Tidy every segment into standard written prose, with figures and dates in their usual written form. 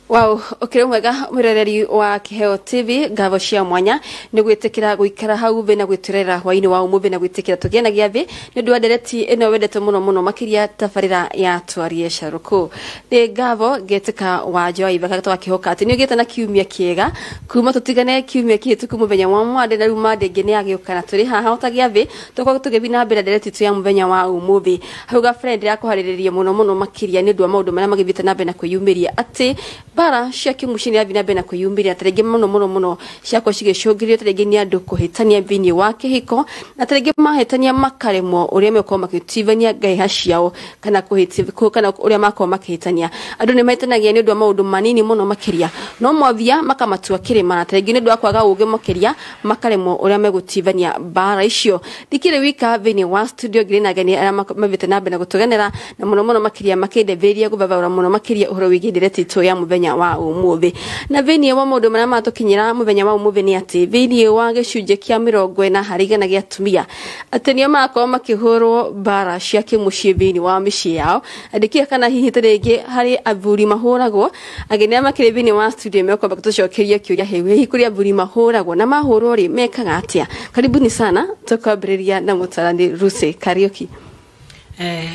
Wow, okire mwega mwirereri wa Kiheo TV ngabo cia mwanya ni gwitikira guikara hau be na gwitirera hwaini wa umuthi na gwitikira tugena giathi ni ndu adereti eno wendete muno makiria tafarira ya twarie sharuku ni ngabo getika wa joy baka twa kihoka ati ni ugite na kiumia kiega kuma tutigane kiumia kihituku muthenya wa mwande na ruma ndenge ni agiukana turi haha utagiathi tukwa tugibina mbere adereti tu ya muthenya wa umuthi hauga friend yakuhaririria muno makiria ni ndu maundu maria magithite na bena kuyumiria ati bara shaki mushini ya bina bena kuyumbira tarege muno shako shige shogirio tarege ni andu kuhitania bini wake hiko na tarege mahitania makaremo uria meko makitivania gai hashiao kana kuhitiva kana uria mako makihitania andu ni mahitanagia ni ndu maundu manini muno makiria no mwavia makamatua kirima na tarege ni ndu akwaga uge makiria makaremo uria megutivania bara icio dikire wika bini wa studio grina gani ara mavite na bena gutuganira na muno makiria makende veria gubava muno makiria uhoro wigidire tito ya muthenya wa umuthi na vini wa mundu maria matukinyira muthenya wa umuthi ni ati vini wa gicunje kia 40 harigana gia tumia ati nio makwa makihurwo bara cia kimucie vini wa micii yao andikia kana hihi tarege hari athuri mahuragwo agenia makire vini wa studio meko bakutucokeria kiuria hewe hikuria athuri mahuragwo na mahurwo ri mekaga atia karibuni sana tukambiriria na mutarani Ruse Kariuki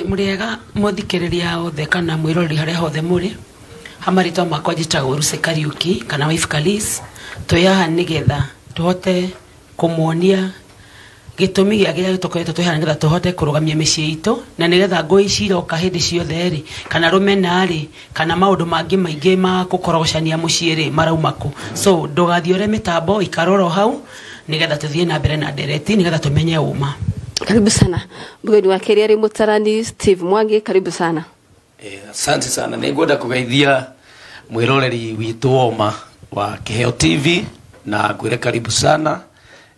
muriega muthikiriria othe kana mwirori haria hothe muri hamarito makwa jitagwo Ruse Kariuki kana wife Kalis toyaha nigetha tuhote kumuonia gitumi giagira tukoretwo twihana nigetha tuhote kurugamia micii itu na nigetha ngoi ciroka hindi ciothe ri kana rumena ri kana maundu mangi maingi ma gukorogocania mucii ri maraumaku so ndugathiore mitambo ikaroro hau nigetha tuthie na mbere na dereti nigetha tumenye uma. Karibu sana mgeni wa Keriari Mutarani Steve Mwangi, karibu sana. Asante sana. Ningwenda kugeithia mwiroreri witu oma wa Kiheo TV na ngwire karibu sana.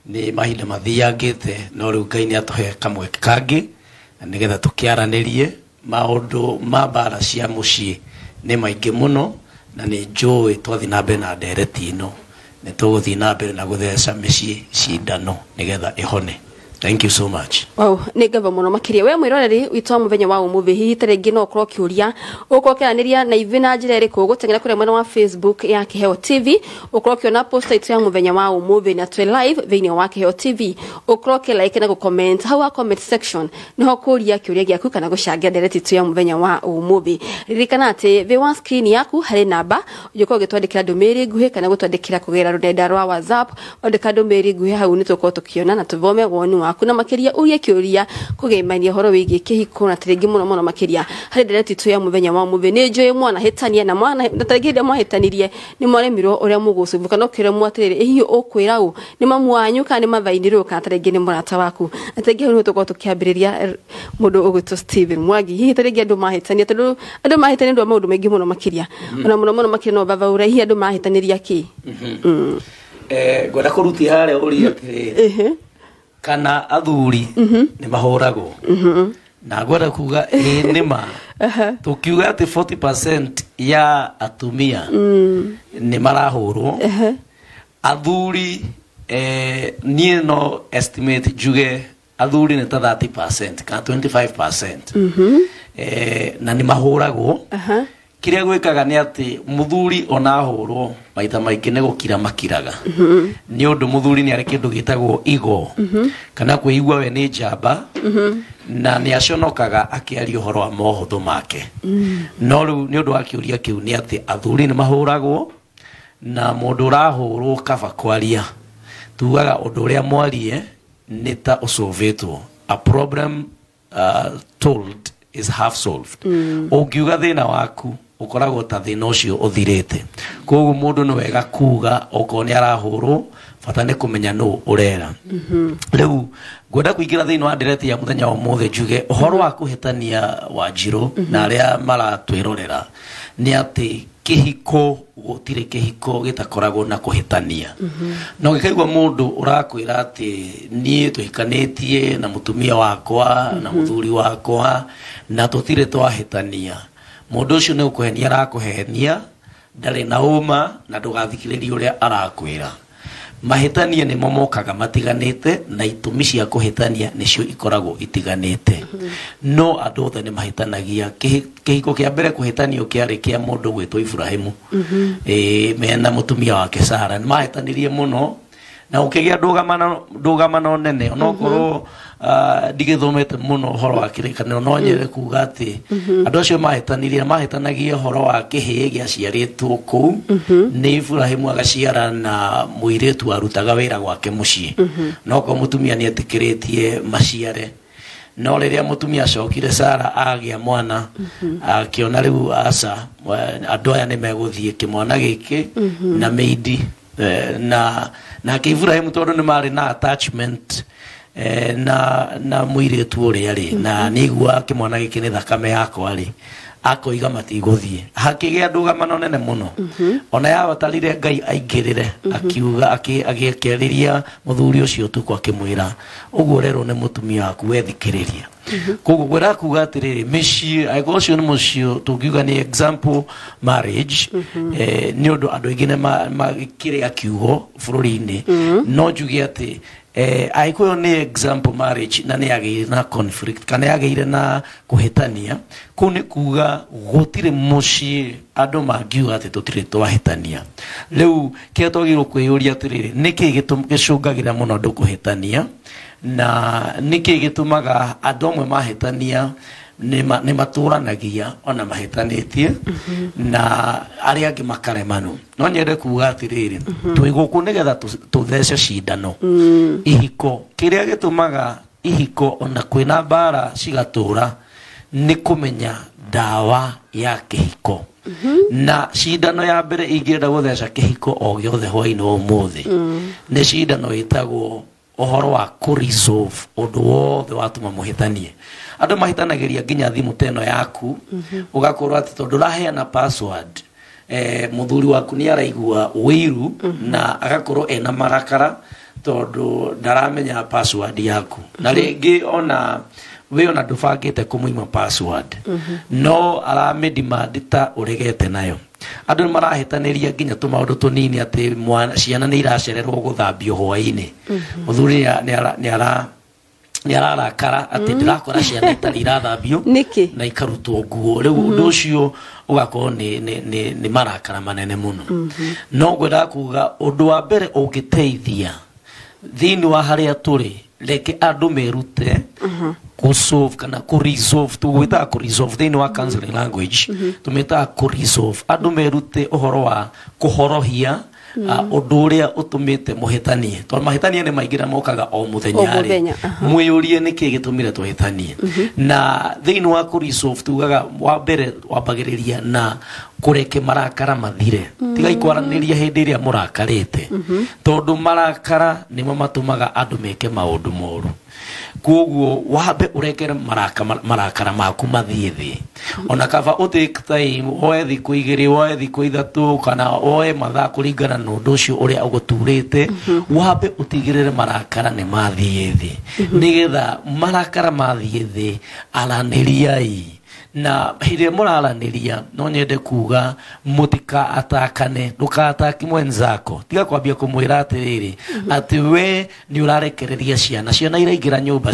Ni mahinda mathiangite no riu Ngai ni atuhe kamwe kangi na nigetha tukiaranirie maundu ma bara cia mucii ni maingi muno na ni njui twathi na mbere na ndereti ino ni tuguthi na mbere na gutheca micii cindano nigetha ihone. Thank you so much. Wow, nigava muno makiria we mwiroreri witwa muthenya wa umuthi hihi tarenge no kro kiuria ukokeraniria na ivina njira iri kugutengera kure mwena wa Facebook ya Kiheo TV ukro kiona post itu ya muthenya wa umuthi na twe live thini wa Kiheo TV ukro ke like na comment hawa comment section niho kuria kiuria giaku kana gucangia ndereti itu ya muthenya wa umuthi ririkana ati the one screen yaku hari namba ujuko gitwandikira ndumiri nguhi kana gutwandikira kugera rurenda rwa WhatsApp andika ndumiri nguhi hau nituko tukiona na tuvome wonu kuna makiria uye kiuria kugemania horo wigi kihiko na tarenge muno makiria hari ndereti tu ya muthenya wa umuthi ni njoye mwana hitania na mwana tarenge mwahitanirie ni mwaremirwo uria mugucubuka no kire mwatirire hiyo ukwira u ni mamu wanyu kana ni mathainirwo kana tarenge ni murata waku tarenge no tuko tukiambiriria mundu ugwitwo Steven Mwangi hihi tarenge andu mahitania tondu andu mahitania ndu maundu mengi muno makiria ona muno makiria no bavaura hihi andu mahitaniria ki gwenda kuruti hare uri atiri kana athuri ni mahuragwo na gwenda kuga nima tukiuga ati 40% ya atumia ni marahurwo athuri nie no estimate juge athuri ni ta 30% kana 25% na ni mahuragwo kiria gwikaga ni ati muthuri onahurwo maita maingi ne gukira makiraga ni undu muthuri ni ari kindu gitagwo igo kana kwigwa we ni njamba na ni aconokaga akiaria uhoro wa mohotho make no riu ni undu wa kiuria kiu ni ati athuri ni mahuragwo na mundu urahurwo kaba kwaria tugaga undu uria mwarie ni ta usolvetwo a problem told is half solved ungiuga thina waku ukoragwo ta thina ucio uthirite koguo mundu ni wega kuga okoni arahurwo fata ni kumenya no urera riu gwenda kuingira thina wa ndereti ya muthenya wa umuthi juge uhoro wa kuhitania Wanjiru na aria maratwirorera ni ati kihiko gutire kihiko gitakoragwo na kuhitania no gikaigwa mundu urakwira ati nie tuhikanitie na mutumia wakwa na muthuri wakwa na tutire twahitania mundu ucio ni ukuhenia arakuhenia ndari na uma na ndugathikiririe uria arakwira mahitania nĩ momokaga matiganĩte na itũmi cia kũhĩtania nĩcio ikoragwo itiganĩte no andũ othe nĩ mahĩtanagia kĩhiko kĩa mbere kũhĩtanio kĩarĩ kĩa mũndũ gwĩtwo Ibrahimu mena mũtumia wake Sara nĩ mahĩtanirie mũno na ũkĩgĩa ndũgamano nene onokorwo ndigĩthomete mũno ũhoro wa kĩrĩkanĩro no nyende kuuga atĩ andũ acio mahĩtanagia ũhoro wa kĩhĩĩ gĩaciarĩtwo kũu nĩ Ibrahimu agaciara na mũirĩtu arutaga wĩra gwake mũciĩ no ko mũtumia nĩ etĩkĩrĩtie maciare no rĩrĩa mũtumia acokire Sara agĩa mwana akĩona rĩu aca andũ aya nĩ megũthiĩ kĩmwana gĩkĩ na meidi na Ibrahimu tondũ nĩ marĩ na attachment na mũirĩtu ũrĩa rĩ na nĩigua kĩmwana gĩkĩ nĩ thakame yakwa rĩ akoiga matigũthiĩ hakĩgĩa ndũgamano nene mũno ona yabatarire Ngai aingĩrĩre akiuga agĩkĩarĩria mũthuri ũcio tu akĩmwĩra ũguo rero nĩ mũtumia waku wethikĩrĩria koguo gwera kuga atĩrĩrĩ mĩciĩ aigua ũcio nĩ mũciĩ tũngiuga nĩ example marriage nĩ ũndũ andũ aingĩ nĩ makĩrĩa kiugo bũrũri-inĩ no njuge atĩ aigua nĩ example marriage na nĩ yagĩire na conflict kana yagĩire na kũhĩtania kũu nĩ kuga gũtirĩ mũciĩ andũ mangiuga atĩ tũtirĩ twahĩtania rĩu kĩrĩa twagĩrĩirwo kwĩyũria atĩrĩrĩ nĩkĩ gĩcũngagĩra mũno andũ kũhĩtania na nĩkĩ gĩtũmaga andũ amwe mahĩtania nĩ matũranagia ona mahĩtanĩtie na arĩa angĩ makaremanu no nyende kuga atĩrĩrĩ twĩ gũkũ nĩgetha tũthece cindano ihiko kĩrĩa gĩtũmaga ihiko ona kwĩna mbara cigatũra nĩ kũmenya ndawa ya kĩhiko na cindano ya mbere ingĩenda gũtheca kĩhiko o gĩothe hwaĩ-inĩ wa ũmũthĩ nĩ cindano ĩtagwo ũhoro wa kũresolve ũndũ wothe watũma mũhĩtanie andũ mahĩtanagĩria nginya thimũ teno yaku ũgakorwo atĩ tondũ ũraheana password mũthuri waku nĩ araigua wĩiru na agakorwo ena marakara tondũ ndaramenya password yaku na rĩngĩ ona we ona ndũbangĩte kũmũima password no aramĩdimandita ũregete nayo andũ nĩ marahĩtanĩria nginya tũmaũndũ tũnini atĩ ciana nĩ iracererwo gũthambio hwaĩ-inĩ mũthuri nĩ ararakara atĩ ndirakora ciana itarĩ irathambio na ikarutwo nguo rĩu ũndũ ũcio ũgakorwo nĩ marakara manene mũno no ngwenda kuga ũndũ wa mbere ũngĩteithia thĩinĩ wa harĩa tũrĩ reke andũ merute solve kana resolve tugwĩtaga resolve thĩinĩ wa counseling language tumĩtaga resolve andũ merute ũhoro wa kũhorohia ũndũ ũrĩa ũtũmĩte mũhĩtanie tondũ mahĩtania nĩ maingĩ na mokaga o mũthenya mwĩyũrie nĩkĩ gĩtũmire tũhĩtanie na thĩinĩ wa resolve tugaga wa mbere wambagĩrĩria na kũreke marakara mathire tiga ikwaranĩria hĩndĩ ĩrĩa mũrakarĩte tondũ marakara nĩmo matũmaga andũ meke maũndũ moru koguo wambe ũrekere marakara maku mathiĩ thĩ ona kaba ũtake time oe thikũ igĩrĩ oe thikũ ithatũ kana oe mathaa kũringana na ũndũ ũcio ũrĩa ũgũturĩte wambe ũtigĩrĩre marakara nĩ mathiĩ thĩ nĩgetha marakara mathiĩ thĩ aranĩriai na hĩndĩ mũraranĩria no nyende kuga mũtika atakane ndũkataki mwenzako tiga kwambia kũmwĩra atĩrĩrĩ atĩ we nĩ ũrarekereria ciana iraingĩra nyũmba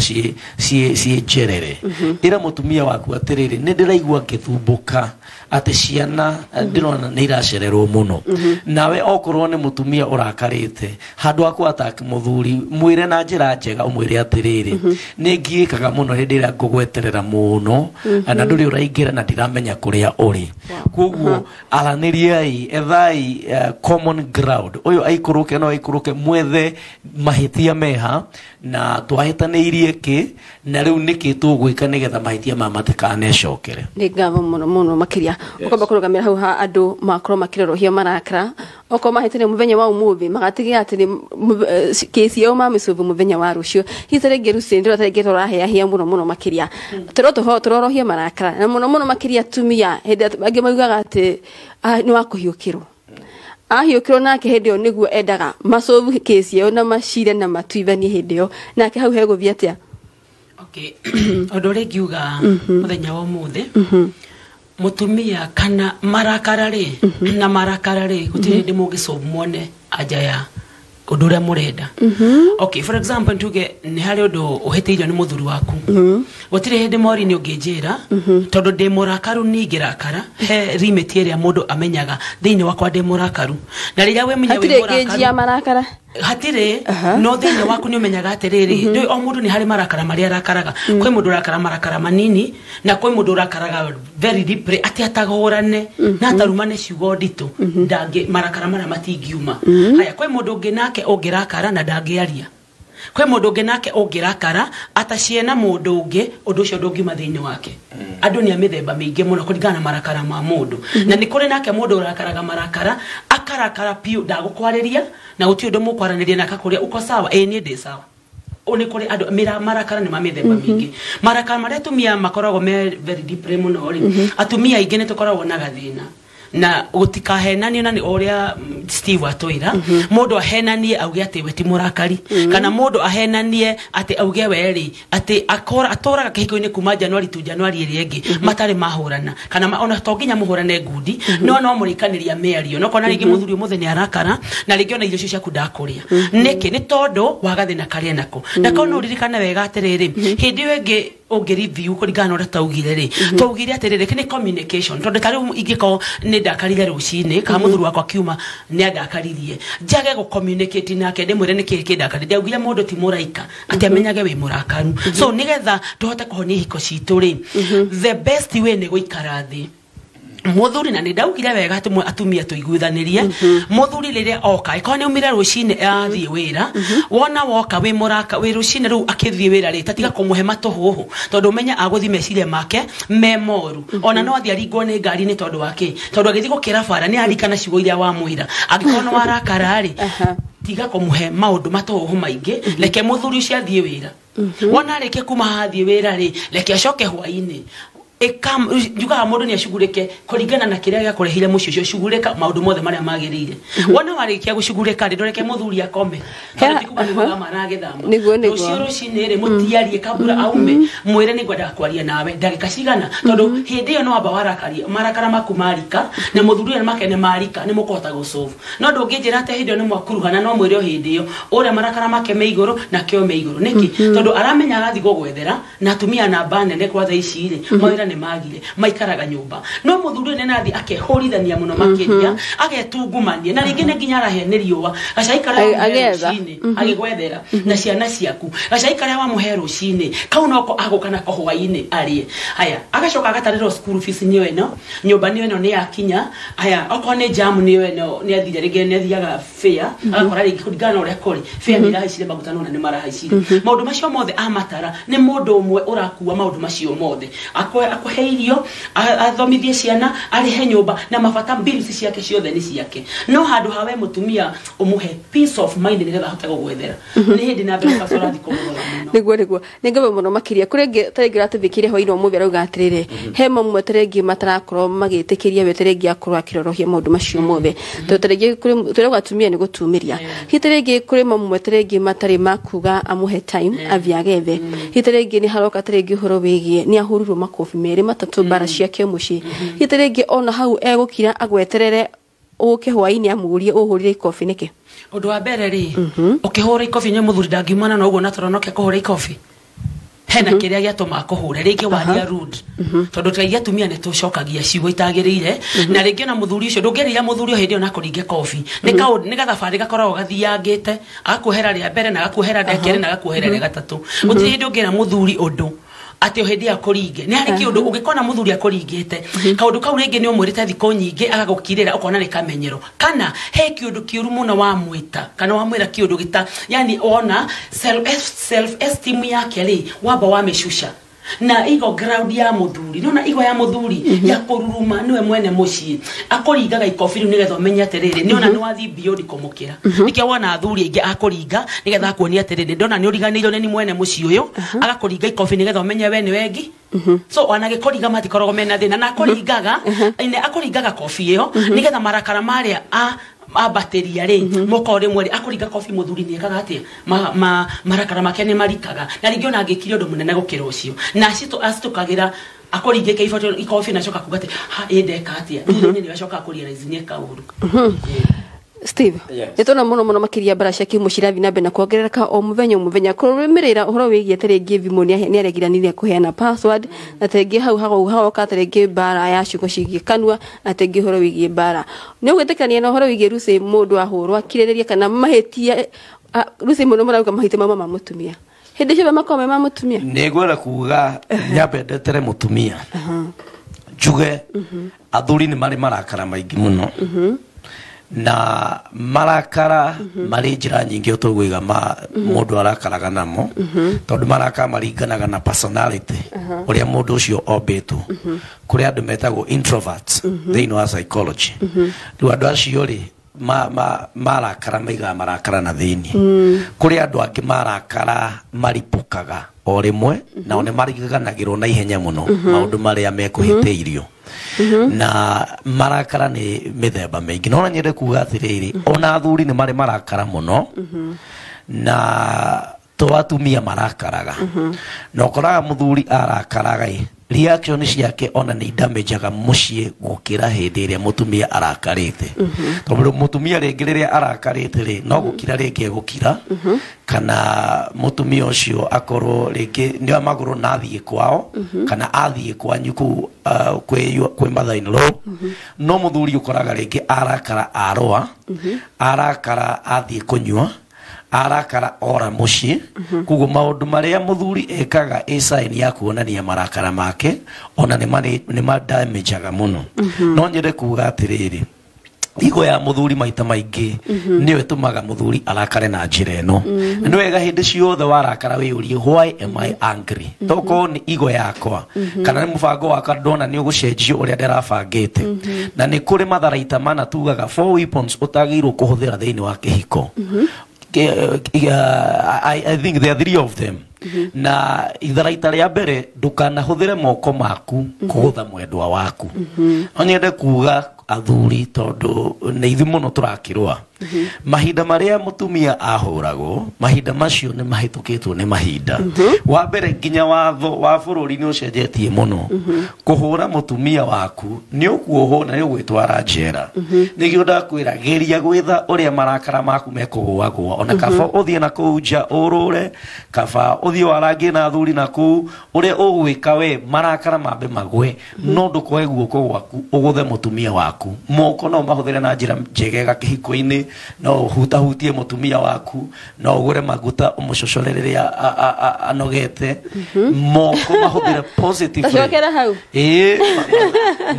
ciĩ njerere ĩra mũtumia waku atĩrĩrĩ nĩ ndĩraigua ngĩthumbũka atĩ ciana ndĩrona nĩ iracererwo mũno nawe okorwo nĩ mũtumia ũrakarĩte handũ wa kwataki mũthuri mwĩre na njĩra njega ũmwĩre atĩrĩrĩ nĩ ngĩkaga mũno hĩndĩ ĩrĩa ngũgweterera mũno na ndũrĩ ũraingĩra na ndiramenya kũrĩa ũrĩ koguo aranĩriai ethai common ground ũyũ aikũrũke no aikũrũke mwethe mahĩtia meha na twahĩtanĩirie kĩ na rĩu nĩkĩ tũgwĩka nĩgetha mahĩtia ma matikanecokere nĩ ngatho mũno makĩria ũkamba kũrũgamĩra hau ha andũ makorwo makĩrorohia marakara okorwo mahĩtania mũthenya wa ũmũthĩ magatigia atĩ kĩci yao mamĩcũbũ mũthenya wa rũciũ hihi tarĩngĩ rũciũ ndĩrona tarĩngĩ tũrahĩahĩa mũno makĩria tũrorohia marakara na mũno makĩria atumia hĩndĩ angĩ maugaga atĩ nĩ wa kũhiũkĩrwo ahiũkĩrwo nake hĩndĩ ĩyo nĩguo endaga macũbũ kĩci yao na macire na matuithanie hĩndĩ ĩyo nake hau hegũthiĩ atĩa ũndũ ũrĩa ingiuga mũthenya wa ũmũthĩ mutumia kana marakara rĩ gũtirĩ hĩndĩ mũngĩcũbũ muone anja Kudura mureda. Okay, for example, ntuge ni hari undu uhetiirio ni muthuri waku. Gutire hindi mori ni ugejera, tondu de murakaru ni girakara, he limit area mundu amenyaga thiini wakwa de murakaru. Na riria we menya we murakaru. Hatire gejia marakara. Hatire no thiini waku ni umenyaga atiriri, ndui o mundu ni hari marakara maria arakaraga. Kwi mundu urakara marakara manini na kwi mundu urakaraga very deeply ati atagorane na atarumane ciugo nditu. Ndange marakara maria matingiuma. Haya kwi mundu ungi nake ungirakara na ndangiaria. Kwe mundu ungi nake ungirakara ataciena mundu ungi undu ucio ndungiuma thiini wake. Andu ni amithemba mingi muno kuringana na marakara ma mundu. Na ni kuri nake mundu urakaraga marakara akarakara piu ndagukwariria na guti undu mukwaraniria na akakuria uko sawa ni ndi sawa. Oni kuri andu marakara ni mamithemba mingi. Marakara maria atumia makoragwo me very deep muno ri atumia ingi ni tukoragwo na gathina. Na gutikahenania na ni uria Steve atwira mundu ahenanie auge ati we ti murakari kana mundu ahenanie ati auge we ri ati akora atoraga kihiko-ini kuma January to January iri ingi matari mahurana kana ona tonginya muhurane ngudi no murikaniria meario no kona ringi muthuri muthe ni arakara na ringi ona irio cio ciaku ndakuria niki ni tondu wagathina karia nako na kana uririkana wega atiriri hindi wengi ungi review kuringana ora taugire ri taugire atiriri kini communication tondu tari igiko ni ndakarire rucini ka muthuri wakwa kiuma ni andakaririe njage go communicate nake ndimwire ni kiri kindakarire augire mundu ti muraika ati amenyage we murakaru so nigetha tuhote kuhonia hiko citu ri the best way ni guikara thi muthuri na ni ndaugire wega tumwe atumia tuiguithanirie muthuri riria oka ikone umire rucini athie wira wona woka we muraka we rucini ru akithie wira ri tatiga kumuhe matuhuhu tondu menya aguthi meciria make memoru ona no athia ringwo ni ngari ni tondu wake tondu agithi gukira bara ni arikana ciugo iria wa mwira angikona warakara ri tiga kumuhe maundu matuhuhu maingi leke muthuri ucio athie wira wona reke kuma hathie wira ri leke acoke hwaini ekam juga mundu ni ashugurike kuringana na kiria gya kurehire mucio cio shugurika maundu mothe maria magirire wona warikia gushugurika ndoreke muthuri akome kana tikuga ni gama ragethama ucio rucini ri mutiarie kabura aume mwire ni gwenda kwaria nawe ndagika cigana tondu hindi yo no amba warakaria marakara makumarika na muthuri ni makene marika ni mukuhota gusolve no ndungijira ate hindi ni mwakuruhana no mwire hindi yo ore marakara make me iguru na kio me iguru niki tondu aramenya gathi gugwethera na tumia na bane ne kwa tha ici ri mwira ni magire maikaraga nyumba no muthuri ne nathi akehorithania muno makiria agetungumania na ringi ne nginya araheneriwa acaikara agethine agigwethera na ciana ciaku acaikara wa muhero cine kau noko agukana kohwaini arie haya agacoka agatarira school fees niyo eno nyumba niyo eno ni yakinya haya okone jam niyo eno ni athire ringi ne thiaga fair agakora ringi kuringana uria kuri fair ni rahaicire magutano na ni marahaicire maundu macio mothe amatara ni mundu umwe urakuwa maundu macio mothe akweherio athomithie ciana arihe nyumba na mabata bills ciake ciothe ni ciake no handu hawe mutumia umuhe peace of mind nigetha hote gugwethera ni hindi na mbere kasora thiko muno niguo ningabe muno makiria kurengi taringira tuthikire hwaini omuthi arauga atiriri he mamwe taringi matarakorwo magitikiria we taringi akorwo akirorohia maundu macio mothe taringi kuri turauga atumia ni gutumiria hitaringi kuri mamwe taringi matari makuga amuhe time aviagethe hitaringi ni haroka taringi horo wigie ni ahururu makofi meri matatu bara ciake muci hitaringi ona hau egukira agweterere uke hwaini amurie uhurire ikofi niki undu wa mbere ri ukihura ikofi nye muthuri ndangimana no uguo na toronoke kuhura ikofi hena kiria giatuma kuhure ringi waria rude tondu taigia tumia ne tucokagia ciugo itagirire na ringi na muthuri ucio ndungeria muthuri hindi ona kuringe kofi ni gathabari gakoragwo gathiangite akuhera ria mbere na gakuhera ria kere na gakuhera ria gatatu gutiri hindi ungera muthuri undu ati ohedi akoringe ni hari kiundu ugikona muthuri akoringite kaundu kau ringi ni umwirite thiko nyingi agagukirira ukona ni kamenyero kana he kiundu kiuru muno wa mwita kana wa mwira kiundu gita yani ona self esteem yake ri wamba wa meshusha na igo ground ya muthuri nona igo ya muthuri ya kururuma niwe mwene mucii akoringaga ikofiru nigetha menya atiriri niona ni wathi beyond kumukira nikia wona athuri ingi akoringa nigetha akuonia atiriri ndona ni uriganirwo ni mwene mucii uyu agakoringa ikofi nigetha menya we ni wengi so wanage koringa mati korogo mena thina na akoringaga ine akoringaga kofi iyo nigetha marakara maria bateria ri mukore mweri akuringa kofi muthuri ni ekaga atia marakara make ni marikaga na ringi ona angikire undu munene gukira ucio na asitukagira akoringike ikofi na coka kugate ha endeka atia ni ni wacoka kurealize ni kauru Steve, nitona muno makiria barasha ki mushirathi na bena kuongerereka o muthenya kurumirira uhoro wigie taringi thimu ni aregiranire kuheana password na taringi hau ka taringi bara ya ciugo cigie kanua na taringi uhoro wigie bara ni gwitikania na uhoro wigie Lucy mundu ahurwa kiririria kana mahitia Lucy mundu marauga mahite mama mutumia hindi cio makome ma mutumia ni gwera kuga nyabendetere mutumia juge athuri ni mari marakara maingi muno na marakara mari njira nyingi utugwiga mundu arakaraga namo tondu marakara maringanaga na personality uria mundu ucio ombetwo kuri andu metagwo introverts thiini wa psychology riu andu acio ri marakara maiga marakara na thiini kuri andu angi marakara maripukaga o rimwe na one mariganagirwo na ihenya muno maundu maria mekuhiteirio na marakara ni mithemba mingi no nyende kuga atiriri ona athuri ni mari marakara muno na to atumia marakaraga no koraga muthuri arakaraga reaction ciake ona ni damageaga mucie gukira hindi iria mutumia arakarite tondu mutumia ringi riria arakarite ri no gukira ringi gukira kana mutumia ucio akorwo ringi ni amaguru nathie kwao kana athie kwanyu ku kwi mother-in-law no muthuri ukoraga ringi arakara aroa arakara athie kunywa arakara ora mucie kugo maundu maria muthuri ekaga sign ya kuonania marakara make ona ni damageaga muno no nyende kuga atiriri igo ya muthuri maita maingi niwe tumaga muthuri arakare na njira eno ni wega hindi ciothe warakara wiyurie why am I angry toko ni igo yakwa kana ni mubango wakwa ndona ni ugucenjio uria ndirabangite na ni kuri matharaita mana tugaga 4 weapons utagirwo kuhuthira thiini wa kihiko I think there are 3 of them na itharaita ria mbere ndukanahuthire moko maku kuhutha mwendwa waku onyende kuga athuri tondu ni ithu muno turakirwa mahinda maria mutumia ahuragwo mahinda macio ni mahitukitwo ni mahinda wa mbere nginya watho wa bururi ni ucenjetie muno kuhura mutumia waku ni ukuoho na ni ugwitwara njera nigio ndakwira geria gwitha uria marakara maku mekugwagwo ona kaba uthie na kuja urure kaba uthie warangie na athuri na ku uria ugwika we marakara mambe magwe no ndukoe guoko gwaku uguthe mutumia waku moko no mahuthire na njira njegega kihiko-ini no hutahutie mutumia waku no ugure maguta umucocorereria anogete moko mahuthire positively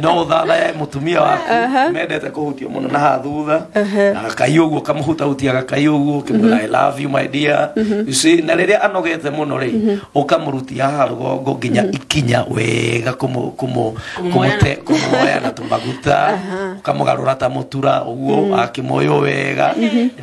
no thala ya mutumia waku mendete kuhutia muno na hathutha na kayugo kamuhutahutia kayugo kimura I love you my dear you see na riria anogete muno ri ukamurutia harugongo nginya ikinya wega kumoya na tumaguta kamugarura ta mutura uguo akimoyo wega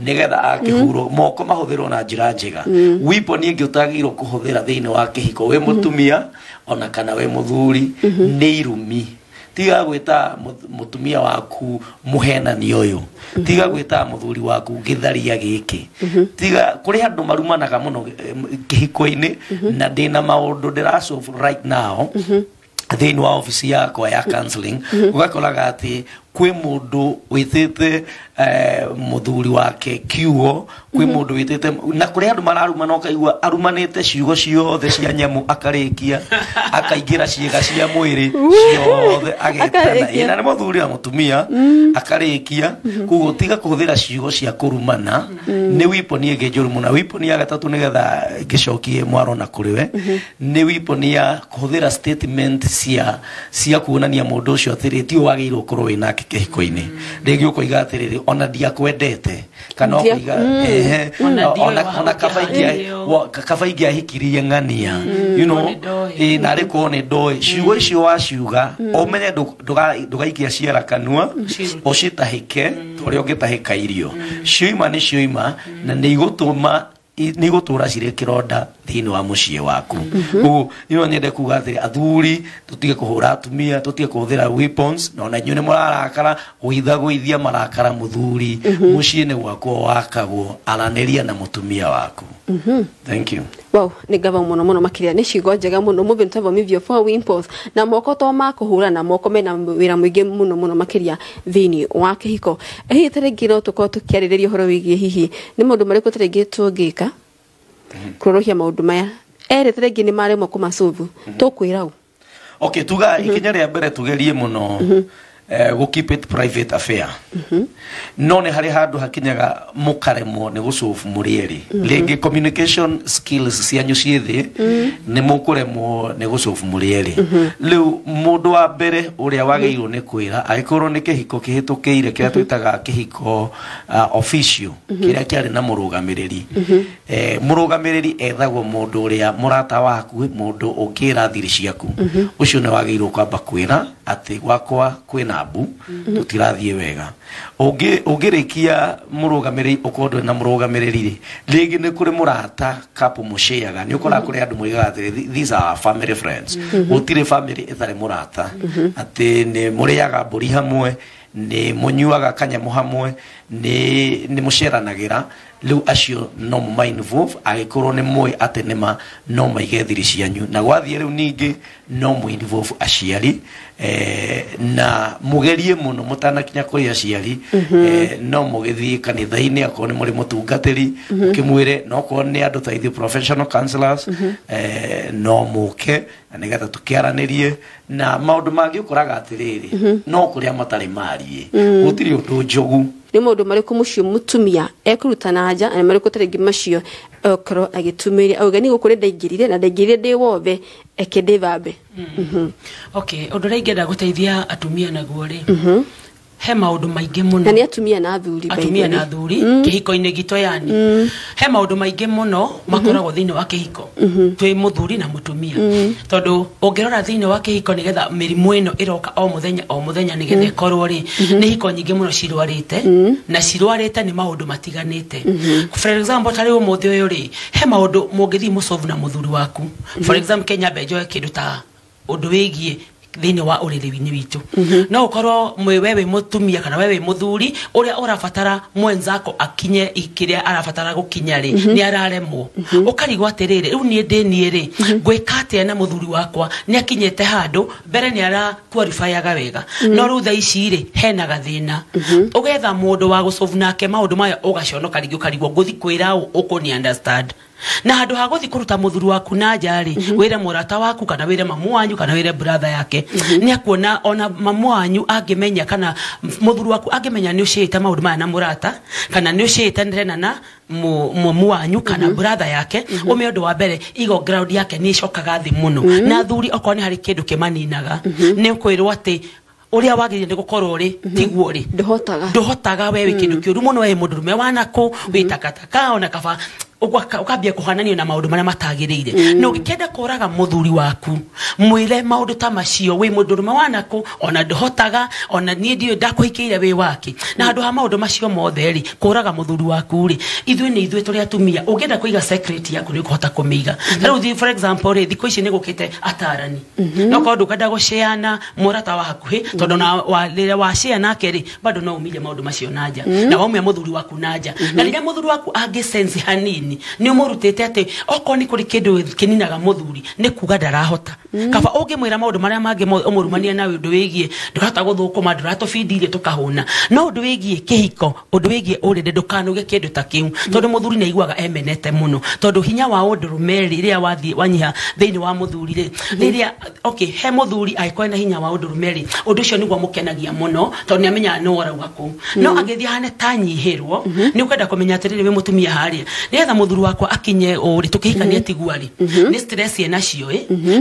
nigetha akihuro moko mahuthirwo na njira njega wipo ni ngi utagirwo kuhuthira thiini wa kihiko we mutumia ona kana we muthuri ni irumi tiga gwita mutumia waku muhenani uyu tiga gwita muthuri waku githaria giki tiga kuri andu marumanaga muno kihiko-ini na ndina maundu ndirasolve right now thiini wa office yakwa ya counseling ugakoraga ati kwi mundu witite muthuri wake kiugo kwi mundu witite na kuri andu mararuma no kaigua arumanite ciugo ciothe cia nyamu akarikia akaingira ciega cia mwiri ciothe agetana ina ni muthuri na mutumia akarikia kugo tiga kuhuthira ciugo cia kurumana ni wiponi ngejuru muna wiponi ya gatatu nigetha gicokie mwaro na kuriwe ni wiponi ya kuhuthira statement cia kuonania mundu ucio athiri ti wagirwo kurwo wina kihiko-ini rigi ukoiga atiriri ona ndia kwendete kana ukoiga ona kabaingi ahikirie ng'ania you know na riko ni ndoi ciugo icio waciuga umenye ndugaikia ciara kanua ucitahike uria ungitahika irio cioima ni cioima na ni igutuma ni gutura cire kironda thini wa muciĩ waku uguo ino nyende kuga atĩ athuri tutige kuhura atumia tutige kuhũthĩra weapons no na inyuĩ nĩ mũrarakara gũithia marakara mũthuri muciĩ nĩ gwakwo wakagwo aranĩria na mũtumia waku. Thank you. Wow, nĩ ngava muno makiria nĩ ciugo njega muno moving to vomithio for weapons na moko to makuhura na moko mena wĩra mũingĩ muno makiria thini wa kĩhiko. Hihi tarĩngĩ no tũkorwo tũkĩarĩrĩria ũhoro wĩgiĩ hihi nĩ maũndũ marĩkũ tarĩngĩ tũngĩka kũrũhia maũndũ maya erĩ tarĩngĩ nĩ maremwo kũmasolve tũkwĩra u. Okay, tuga ikinya rĩa mbere tugerie muno go keep it private affair. No nĩ harĩ handũ hakinyaga mũkaremwo nĩ gũsolve mũrĩeri rĩngĩ communication skills cianyu ciĩthĩ nĩ mũkũremwo nĩ gũsolve mũrĩeri rĩu mũndũ wa mbere ũrĩa wagĩrĩirwo nĩ kwĩra angĩkorwo nĩ kĩhiko kĩhĩtũkĩire kĩrĩa twĩtaga kĩhiko official kĩrĩa kĩarĩ na mũrũgamĩrĩri mũrũgamĩrĩri ethagwo mũndũ ũrĩa mũrata waku mũndũ ũngĩra thiri ciaku ũcio nĩ wagĩrĩirwo kwamba kwĩra atĩ gwakwa kwĩna mbu tutirathiĩ wega ũngĩrĩkia mũrũgamĩrĩri ũkorwo na mũrũgamĩrĩri rĩngĩ nĩ kũrĩ mũrata kapu mũceaga nĩ ũkoraga kũrĩ andũ moigaga atĩ these are family friends gũtirĩ family ĩtarĩ mũrata atĩ nĩ mũrĩaga mbũri hamwe nĩ mũnyuaga kanyamũ hamwe nĩ mũceranagĩra rĩu acio no mũma-involve agĩkorwo nĩ mũĩ atĩ nĩma no maige thiri cianyu na gwathiĩ rĩu ningĩ no mũinvolve aciari na mũgerie mũno mũtanakinya kũrĩ aciari no mũgĩthiĩ kanitha-inĩ akorwo nĩ mũrĩ mũtungatĩri ũkĩmwĩre no korwo nĩ andũ ta ithuĩ professional counselors no mũke na nĩgetha tũkĩaranĩrie na maũndũ mangĩ ũkoraga atĩrĩrĩ no kũrĩa matarĩ mariĩ gũtirĩ ũndũ njogu nĩ maũndũ marĩkũ mũciĩ mũtumia ekũruta na nja na marĩkũ tarĩngĩ macio okorwo agĩtumĩria auga nĩ gũkũrĩ ndaingĩrire na ndaingĩrire ndĩ wothe eke ndĩthambe. Okay, ũndũ ũrĩa ingĩenda gũteithia atumia naguo rĩ he maũndũ maingĩ mũno na nĩ atumia na athuri kĩhiko-inĩ gitũ yani he maũndũ maingĩ mũno makoragwo thĩinĩ wa kĩhiko twĩ mũthuri na mũtumia tondũ ũngĩrora thĩinĩ wa kĩhiko nĩgetha mĩrimũ ĩno ĩroka o mũthenya nĩgetha ĩkorwo rĩ nĩ hiko nyingĩ mũno cirwarĩte na cirwarĩte nĩ maũndũ matiganĩte. For example tarĩ ũmũthĩ ũyũ rĩ he maũndũ mũngĩthiĩ mũsolve na mũthuri waku. For example Kenya benjoe kĩndũ ta ũndũ wĩgiĩ thĩinĩ wa ũrĩrĩ-inĩ witũ no ũkorwo wewe mũtumia kana wewe mũthuri ũrĩa ũrabatara mwenzako akinye kĩrĩa arabatara gũkinya rĩ nĩ araremwo ũkarigwo atĩrĩrĩ rĩu niĩ rĩ ngwĩka atĩa na mũthuri wakwa nĩ akinyĩte handũ mbere nĩ ara qualifyaga wega no rĩu thaa ici rĩ hena gathĩna ũgetha mũndũ wa gũsolve nake maũndũ maya ũgaconoka rĩngĩ ũkarigwo ngũthi kwĩra ũkũni understand na handũ ha gũthi kũruta mũthuri waku na nja rĩ wĩre mũrata waku kana wĩre mamu wanyu kana wĩre brother yake nĩ akuona ona mamu wanyu angĩmenya kana mũthuri waku angĩmenya nĩ ũcĩte maũndũ maya na mũrata kana nĩ ũcĩte na mamu wanyu kana brother yake ũmĩ ũndũ wa mbere ego ground yake nĩ icokaga thĩ mũno na athuri okorwo nĩ harĩ kĩndũ kĩmaninaga nĩ kwĩrwo atĩ ũrĩa wagĩrĩire nĩ gũkorwo rĩ tiguo rĩ ndũhotaga wewe kĩndũ kĩũru mũno wewe mũndũrũme wanakũ wĩtakataka ona kaba ukambia kuhananio na maundu maria matagirire no gikenda kuraga muthuri waku mwire maundu ta macio we mundurume wanako ona ndohotaga ona nie ndio ndakuhikiire we wake na handu ha maundu macio mothe ri kuraga muthuri waku ri ithuĩ turi atumia ungenda kuiga secret yaku ni kuhota kumiga riu for example ri thiko ici ni gukite atarani no kondu kenda guciana murata wa hakuhi tondu na rĩrĩa wacia nake ri bado no umije maundu macio nanja na waumia muthuri waku nanja na rĩrĩa muthuri waku angisense hanini ni umurutete ate oko ni kuri kindu kininaga muthuri ni kuga ndarahota kaba ungimwira maundu maria mangi umurumania nawe undu wigie ndurata guthukuma ndurato feedirie tukahuna no undu wigie kihiko undu wigie urinde ndukanuge kindu ta kiu tondu muthuri ni aiguaga emenete muno tondu hinya wa undurume riria wathie wanyiha thiini wa muthuri ri riria okay he muthuri aikoe na hinya wa undurume undu ucio niguo mukenagia muno tondu niamenya no orauga ku no agithia hane tanyihirwo ni ukenda kumenya atiriri we mutumia haria nietha muthuri wakwa akinye uri tukihikania tiguari ni stress ena cio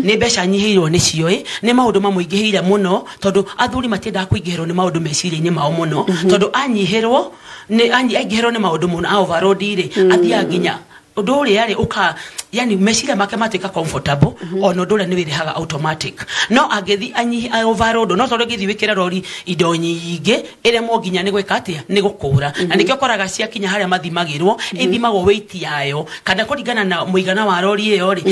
ni besha nyihirwo ni cio ni maundu mamuingihire muno tondu athuri matienda kuingihirwo ni maundu meciria-ini mao muno tondu anyihirwo ni aingihirwo ni maundu muno overload ri athia nginya odori yale uka yani meciria make matuika comfortable ono ndore ni wirihaga automatic no agethi anyi overload no tondu githi wikira rori indo nyingi ire mo nginya ni gwika atia ni gukura na nikyo koraga cia kinya haria mathimagirwo ithimagwo weight yayo kana kuringana na muigana wa rori iyo ri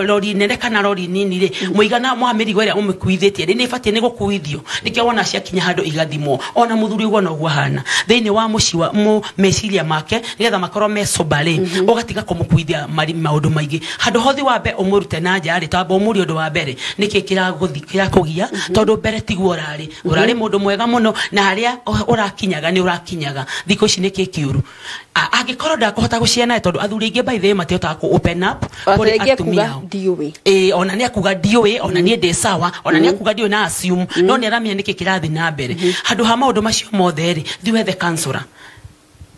rori nene kana rori nini ri muigana mwa mirigo ria umikuithitie ri ni fatie ni gukuithio nikyo wona cia kinya handu igathimwo ona muthuri ugo no guhana thiini wa muci wa meciria make nigetha makorwo me sobale ugatiga kumukuithia maundu maingi handu hothi wa be umurute na nja ri tamba umuri undu wa mbere niki kira kugia tondu mbere tiguo urari mundu mwega muno na haria urakinyaga ni urakinyaga thiko ici niki kiuru agikorwo ndakuhota guciana tondu athuri ingi by the way matihota ku open up kuri atumia ona ni akuga diwe ona ni ndi sawa ona ni akuga diwe na assume no ni aramenya niki kirathi na mbere handu ha maundu macio mothe ri thiwe the counselor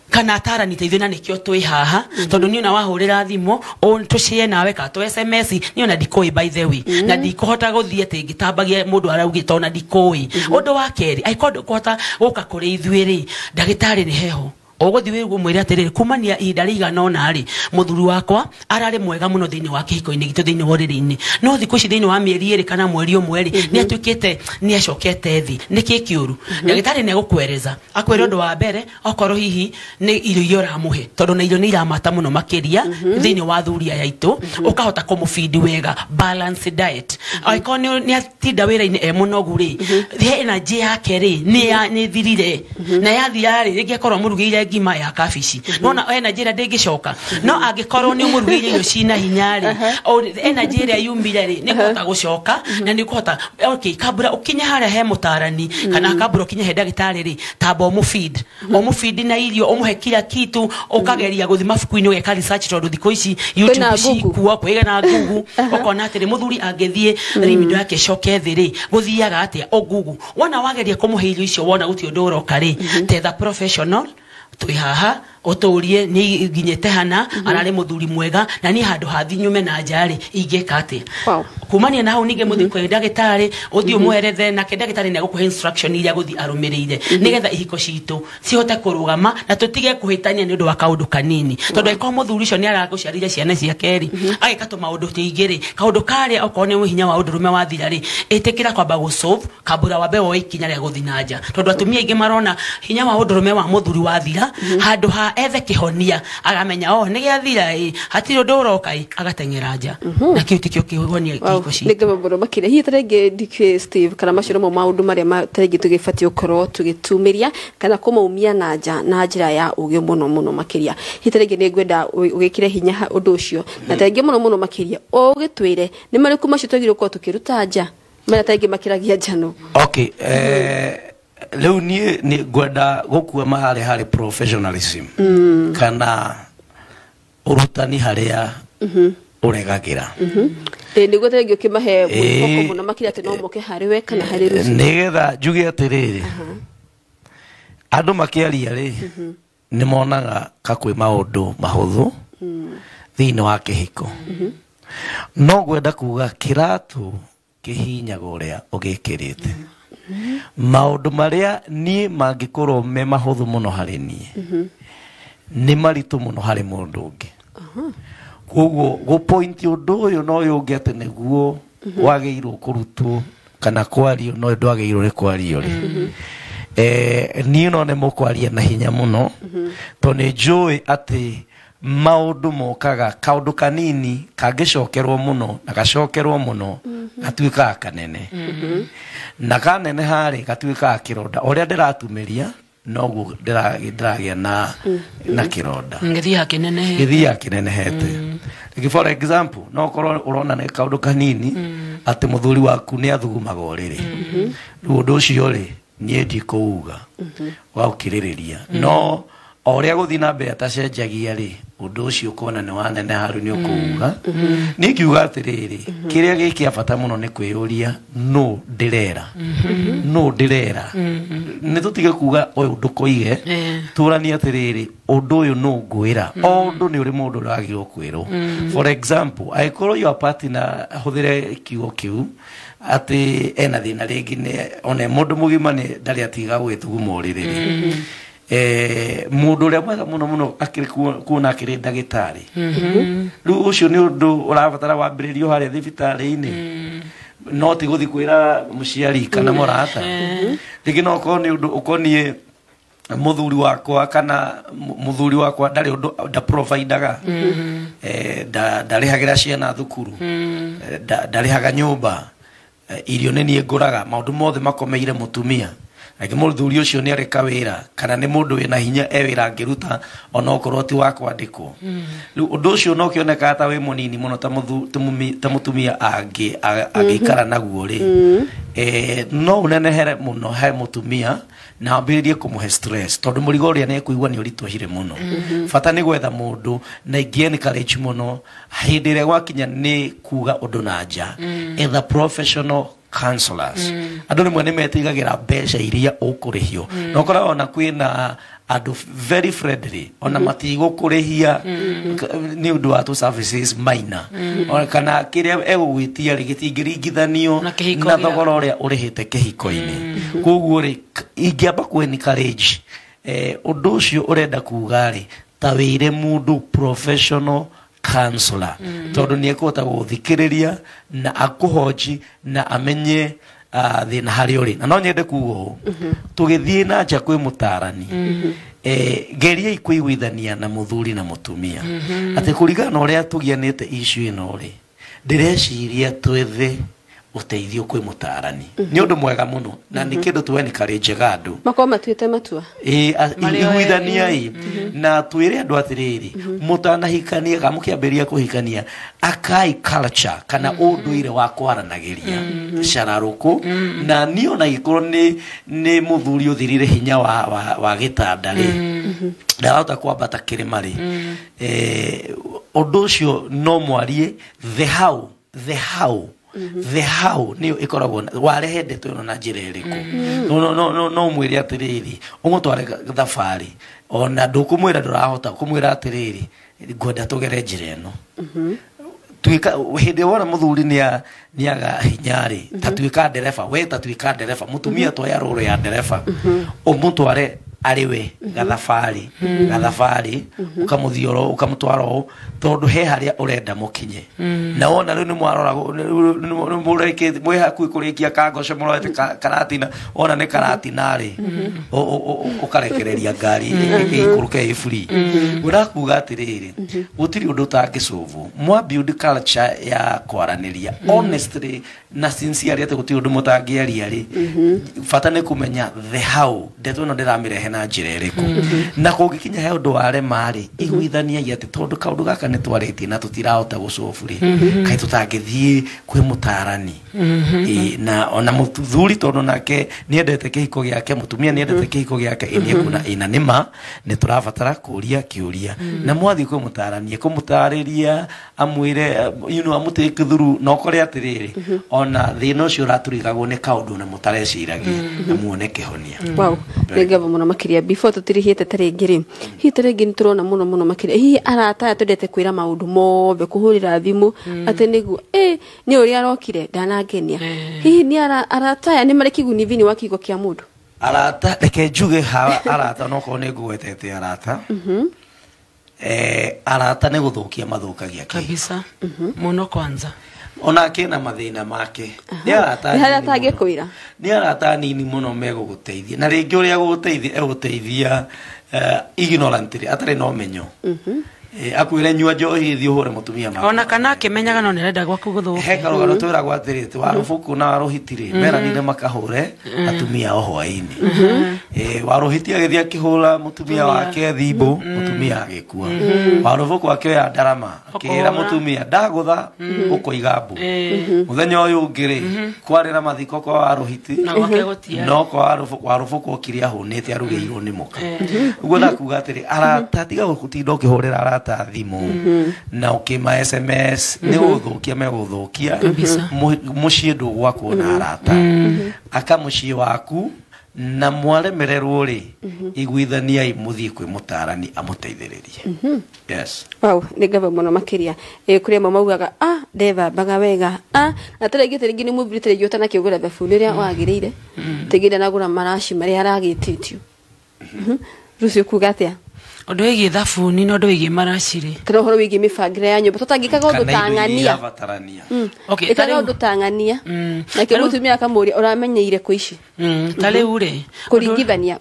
kana atara ni teithina nikyo twi haha tondu ni una wahurira thimo tucie nawe ka tu SMS ni una dikoi by the way na dikohota guthie te gitambagia mundu araugita ona dikoi undu wa keri aikondo kohota guka kuri ithuiri ndagitari ni heho ogothi wigu mwira atiriri kumania ihinda rigana ona ri muthuri wakwa arari mwega muno thiini wa kihiko-ini gitu thiini wa riri-ini no thiku ici thiini wa mieri iri kana mweri umwe ri ni atuikite ni acokete thi niki kiuru ndagitari ne gukwereza akwire undu wa mbere okorwo hihi ni irio iramuhe tondu na irio ni iramata muno makiria thiini wa thuria yaitu ukahota kumufeed wega balanced diet aikoni ni atinda wira-ini munogu ri the energy yake ri ni thirire na yathira ri rigi akorwo murugire ngima ya kabici nona energy ira ndingicoka no angikorwo ni umurugire irio cina hinyari o energy ira yumbire ri ni kuhota gucoka na ni kuhota okay kabura ukinya haria he mutarani kana kabura ukinya he ndagitari ri tamba omufeed na irio omuhe kila kitu ukageria guthi mafuku-ini ugeka research tondu thiko ici YouTube cikuo kwiga na Google ukona atiri muthuri angithie rimindo yake coke thi ri guthiaga atia o Google wona wageria kumuhe irio icio wona guti undu uroka ri tetha professional twi haha uturie ni nginyete hana arari muthuri mwega na ni handu hathinyume na njari ingeka ati kumania na hau nige muthi kwa ndagitari uthi umwerethe na ndagitari ne gukuhe instruction iria guthi arumirire nigetha ihiko citu cihote kurugama na tutige kuhitania ni undu wa kaundu kanini tondu aiko muthuri cio ni araguciarire ciana cia keri agikatu maundu tigiri kaundu kari okone hinya wa undu rume wa thirari itikira kwamba gusolve kabura wa bewo ikinya ria guthi nanja tondu atumia ingi marona hinya wa undu rume wa muthuri wa thira handu ha ethe kihonia agamenya ni giathira hatiri undu uroka agatengera nja na kiu tikio kihonia kiko ci nige maboro makire hi tarenge dike Steve kana maciro mo maundu maria tarenge tugifati ukoro tugitumiria kana kumaumia na njira ya ugi muno makiria hi tarenge ni ngwenda ugikire hinya undu ucio na tarenge muno makiria ugitwire ni mariku macio twagire ko tukiruta nja mara tarenge makiragia njano okay leo ni gwenda gukua mahali hari professionalism kana urutani haria uregagira ni gutengio kimahe mwiko muno makira ati no moke hari we kana hari ruci nigetha njuge atiriri andu makiaria ri ni monaga kakwi maundu mahuthu thiini wa kihiko no gwenda kuga kiratu kihinyaga uria ugikirite maundu maria ni mangikorwo me mahuthu muno hari ni ni maritu muno hari mundu ungi koguo go point undu uyu no yungi ati niguo wageirwo kurutwo kana kwario no ndwageirwo ri kwario ri ni no ne mukwaria na hinya muno to ni njui ati maundu mokaga kaundu kanini kangicokerwo muno na gacokerwo muno gatuika kanene na kanene hari gatuika kironda uria ndiratumiria nogu ndiragia na kironda ngithia kinene hete for example no korwo urona ne kaundu kanini ati muthuri waku ni athugumaga uriri undu ucio ri nie ndikuuga wa ukiririria no oria guthi na mbere atacenjagia ri undu ucio kona ni wanene haru ni ukuuga ni kiuga atiriri kiria giki abata muno ni kwiruria no ndirera ni tutige kuga uyu ndukoige turani atiriri undu uyu no ngwira undu ni uri mundu uragirwo kwirwo for example aikoro your partner huthire kiugo kiu ati ena thina ringi ni one mundu mugima ni ndari atiga gwithuguma uririri mundu ria mwega muno akiri kuona akiri ndagitari riu ucio ni undu urabatara wambiririo haria thibitari-ini no ti guthi kwira muciari kana murata rigi no ko ni undu ukonie muthuri wakwa kana muthuri wakwa ndari undu da providaga ndarihagira ciana thukuru ndarihaga nyumba irio ni nie nguraga maundu mothe makomeire mutumia ake muthuri ucio ni areka wira kana ni mundu wina hinya ewira ngiruta ona okorwo ti wa kwandikwo riu undu ucio no kioneka ta wi munini muno ta mutumia agikara naguo ri no unenehere muno he mutumia na ambiririe kumuhe stress tondu murigo uria ni kuigwa ni uritwahire muno fata ni gwetha mundu na ingie encourage muno hindi ria gwakinya ni kuga undu na nja etha professional counselors andu nimwe ni metigagira mbeca iria ukurihio no kora ona kwina andu very friendly ona matigo kurihia ni undu wa tu services minor ona kana kiria egugwitia rigitingiringithanio na thogora uria urihite kihiko-ini koguo ri ingiamba ku encourage undu ucio urenda kuga ri ta wire mundu professional counselor tondu ni ekota guthikiriria na akuhoji na amenye thina hari uri na no nyende kugo tugithie na nja kwi mutarani geria ikuiguithania na muthuri na mutumia ati kurigana uria tugianite issue ino ri ndireciria twethe uteithio kwi mutarani ni undu mwega muno na ni kindu tuweni courage gandu makoma tuite matua iguithania na twire andu atiriri mutanahikania gamukiambiria kuhikania akai culture kana unduire wa kwaranagiria shararuku na ni ona gikorwo ni muthuri uthirire hinya wa gitanda ri ndarahota kwambata kirima ri undu ucio no mwarie the how ni ikoragwo warehe ndeto na njira iriku no mwiri atiriri umutware thabari ona ndukumwira ndurahota kumwira atiriri ngwenda tugere njira ino tuika hindi wona muthuri ni aga hinyari tatuika ndereba we tatuika ndereba mutumia twa ya roro ya ndereba umutware ariwe gathabari ukamuthioro ukamutwaro tondu he haria urenda mukinye na wona riu ni mwarora ni mureke mwe haku kurikia kangoco murete karatina wona ni karatina ri ukarekereria ngari ikuruke ifuri urakuga atiriri gutiri undu utangicuvu mwa build culture ya kwaraniria honestly na sincerely ati gutiri undu mutangiaria ri fata ni kumenya the how ndeto no ndiramireh na njira iriku na kungikinya he undu ware mari iguithania ati tondu kaundu gaka ni twariti na tutirahota gucufuri kai tutangithie kwi mutarani na ona muthuri tondu nake ni endete kihiko giake mutumia ni endete kihiko giake ini kuna ina nima ni turabatara kuria kiuria na mwathi kwi mutarani kumutariria amwire amutike thuru no kore atiriri ona thina ucio raturigagwo ni kaundu na mutareciragia na muone kihonia wow ngava muno makiria before tutirihite taringiri hi taringi niturona muno makiria hi arata twendete kwira maundu mothe kuhurira thimu ati niguo ni uri arokire ndanangenia hi ni arata ni mari kiguni thini wa kigo kia mundu arata reke njuge arata no ko ni ngwetete arata arata ni guthukia mathukagia kabisa muno kwanza ona kina mathina make ni arata ngikwira ni arata nini muno meguguteithia na ringi uria guteithia ignorantly atari no menyo akwire nyua njohi thi uhure mutumia mako ona kana akimenyaga no nirenda gwaku guthukia he karugano twira gwatirite warufuku na waruhitire mera nine makahure atumia ohwa-ini waruhitia githia kihura mutumia wake thibo mutumia agikua warufuku akioya ndarama akira mutumia ndagutha ukoigambu muthenya uyu ngiri kwarira mathiko kwa waruhiti na gwake gutia no kwa warufuku kiria hunite arugeirwo ni muka uguo nakuga atiri arata tiga gutinda ukihurira ta thimu na ukima SMS ni guthukia meguthukia mucie ndu gwakwo na arata aka mucie waku na mwaremererwo ri iguithania imuthie kwi mutarani amuteithiririe yes wow ngava muno makiria kuria mamaugaga ndeva baga wega na taringi ni mubirite yota na kiugura befu riria wagirire tigire nagura marashi mari aragititio Rucio kugatia Ondo wigi thabuni no ndo wigi maraciri kana horo wigi mifangire ya nyumba tutangikaga undu tangania okay ikaga undu tangania na kimutumia kamuri uramenyeire ku ici tale ure kuringithania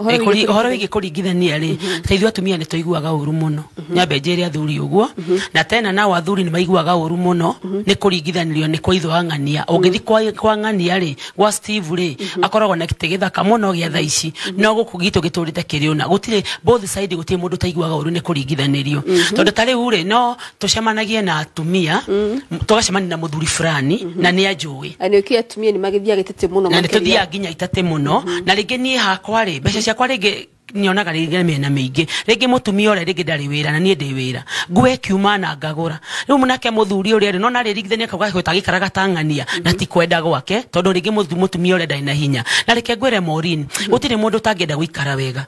horo wigi kuringithania ri teithio atumia ni toiguaga uru muno nyambe njeri athuri uguo na tena na athuri ni maiguaga uru muno ni kuringithanirio ni kwa itho angania ungithi kwa ngania ri gwa Steve ri akoragwo na kitegethaka muno gia tha ici no gukugito giturite kiriona gutire both side gutire mundu taiguaga uru ni kuringithanirio tondu tale ure no tucemanagie na atumia tugacemania na muthuri fulani na ni ajui ani ki atumia ni magithia gitete muno na nituthia ginya itate muno na ringi nie hakwa ri mbeca ciakwa ringi nyonaga ringi mena mingi ringi mutumia ore ringi ndari wira na nie ndi wira ngwe kiuma na ngagura riu munake muthuri uri no na ririgithania kauga gwita gikaraga tangania na ti kwenda gwake tondu ringi mutumia ore ndai na hinya na reke ngwire Maureen gutire mundu tangenda guikara wega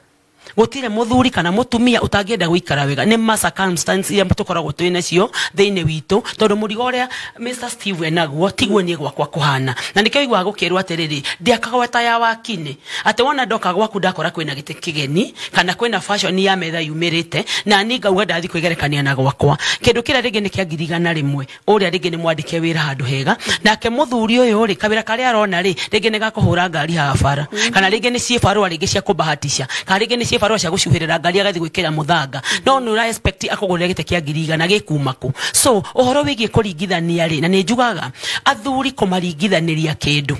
gutire muthuri kana mutumia utangenda guikara wega ni ma circumstances ya tukoragwo twina cio theine witu tondu murigo ria Mr Steve enaguo tiguo ni gwakwa kuhana na nikio igwa gukirwa atiriri ndiakagweta ya wakine ate wona ndoka gwaku ndakora kwina gite kigeni kana kwina fashion ya metha yumirite na ni ngauga ndathi kwigerekania na gwakwa kindu kira ringi ni kiagirigana rimwe uria ringi ni mwandike wira handu hega nake muthuri uyu ri kabira karia arona ri ringi ni gakuhura ngari ha bara kana ringi ni ciibarwa ringi cia kubahatisha kana ringi ni ciibarwa cia gucuhirira ngari agathi gwikira muthanga no ni ura expect akugurira gite kiagiriga na gikumaku so uhoro wigie kuringithania ri na ni njugaga athuri kumaringithaniria kindu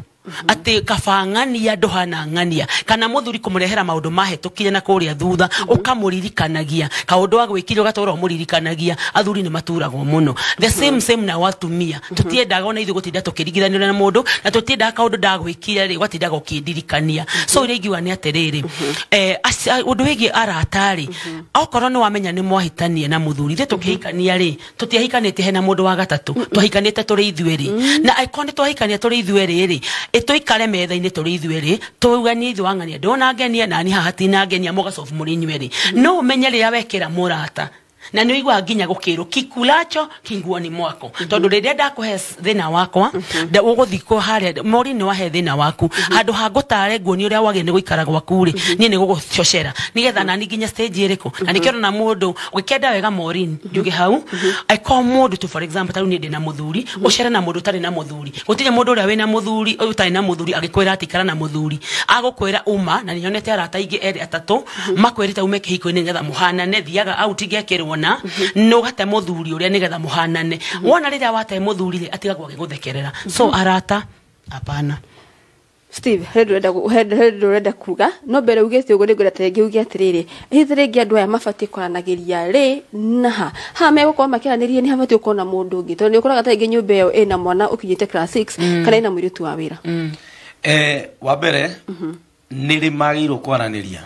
ate kafangania ndohana ngania kana muthuri kumurehera maundu mahetukire na kuria thutha ukamuririkanagia kaundu wa gwikirwo gatoro muririkanagia athuri ni maturagwo muno the same na watumia tutiendaga ona ithu gutinda tukiringithanira na mundu na tutiendaga kaundu ndagwikira ri gwatindaga ukindirikania so ire igiwa ni atiriri undu wigi aratari okorwo ni wamenya ni mwahitanie na muthuri ri tukihikania ri tutiahikanite hena mundu wa gatatu twahikanite turi ithueri na aikoni twahikania turi ithueri ri itoikare metha-ini turi ithueri tugani ithu angania ndona ngenia nani hahati na ngenia mugacofu muri nyweri no umenye ria wekera murata na ni igwa nginya gukiro kikulacho kinguoni mwako tondu riria ndakuhe thina wakwa nda uguthiko haria Maureen ni wahe thina waku handu hangutare nguoni uria wagene guikara gwaku ri nie ni gugucocera nigetha nani nginya stage iriko na nikero na mundu ukenda wega Maureen njuge hau I call mundu to for example taru ni ndi na muthuri ucera na mundu tari na muthuri gutire mundu uria wina muthuri utari na muthuri agikwira atikara na muthuri agukwira uma na nionete arata ingi eri atatu makwirite ume kihiko-ini nigetha muhanane thiaga out igekirwo na no gate muthuri uria nigetha muhanane wona riria wate muthuri ri atigagwo giguthekerera so arata apana Steve reda kuga no bere ugete ugo nigura tege ugi atiriri hithire ngi andu aya mabati koranagiria ri na ha megukoma makiranirie ni habati ukona mundu ungi tondu ukuraga tege nyumba yo ina mwana ukinyite class 6 kana ina mwiritu wa wira wa bere niri magiro kwaraniria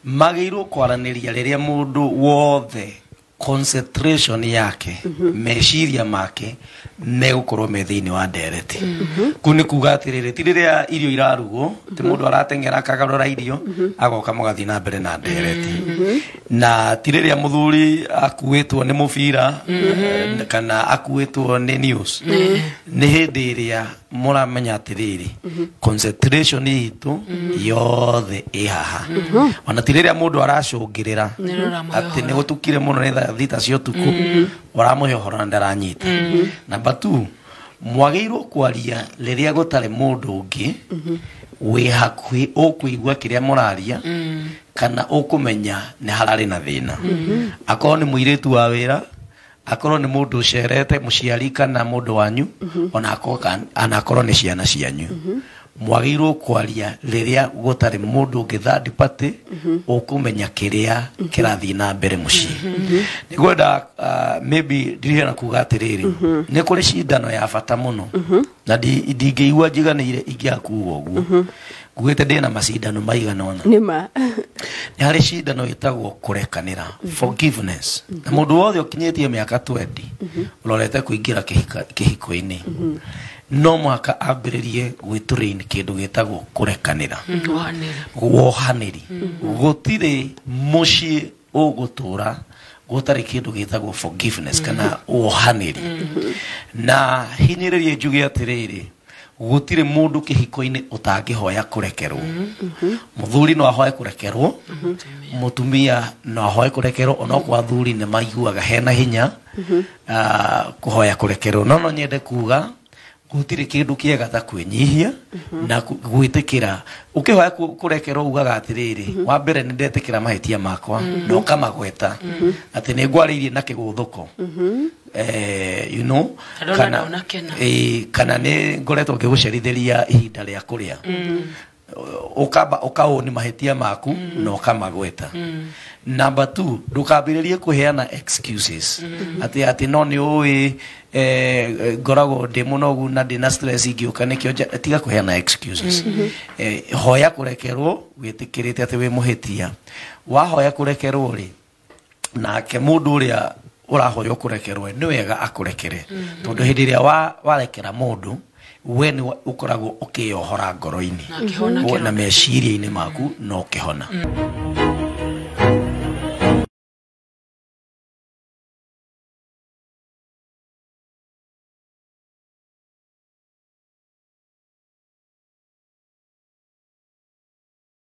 magiro kwaraniria riria mundu wothe concentration yake meshiria make megukorwo methiini wa ndereti kuni kuga atiriri tiriria irio irarugo ti mundu aratengera akagarura irio agoka mugathi na mbere na ndereti na tiriria muthuri akuitwo ni mubira kana akuitwo ni news ni hindi iria muramenya atiriri concentration itu yothe ihaha ona tiriria mundu aracungirira ati ni gutukire muno ni thita cio tuku uramuhora ndaranyita number 2 mwagirwo kwaria riria gutare mundu ungi wi hakwi ukuigwa kiria muraria kana ukumenya ni harari na thina akorwo ni muiritu wa wira akorwo ni mundu ucerete muciari kana mundu wanyu ona akorwo ni ciana cianyu mwagirwo kwaria riria gutare mundu ungi third party ukumenya kiria kirathi na mbere muci nigwenda maybe ndiriana kuga atiriri ni kuri cindano ya bata muno na ndingiigua njiganire ingiakuwa uguo ngwite ndina macindano maigana ona nima ni hari cindano itagwo kurekanira forgiveness na mundu wothe ukinyitie miaka 20 urorete kuingira kihiko-ini no mwaka ambiririe gwitrain kindu gitagwo kurekanira wohaniri gutire muci ugutura gutari kindu gitagwo forgiveness kana wohaniri na hinyiririe njuge atiriri gutire mundu kihiko-ini utangihoya kurekerwo muthuri no ahoe kurekerwo mutumia no ahoe kurekerwo ono kwa thuri ne maiguaga hena hinya kuhoya kurekerwo no nyende kuga gutire kindu kiega ta kwinyihia na gwitikira ukihoya kurekerwo ugaga atiriri wa mbere ni ndetikira mahitia makwa no kamagweta ati ni ngwaririe na kiguthuko you know kana ni ngoretwo ngigucerithiria ihinda ria kuria ukao ni mahitia maku no kamagweta. Number 2, ndukambiririe kuheana excuses ati no ni ui ngorago ndi munogu na ndi na stress ingiuka nikio tiga kuheana excuses. Hoya kurekerwo witikirite ati wi muhitia wahoya kurekerwo ri nake mundu uria urahoya kurekerwo ni wega akurekere tondu hindi ria warekera mundu we ni ukoragwo ukiohora ngoro-ini na meciria-ini maku no kihona.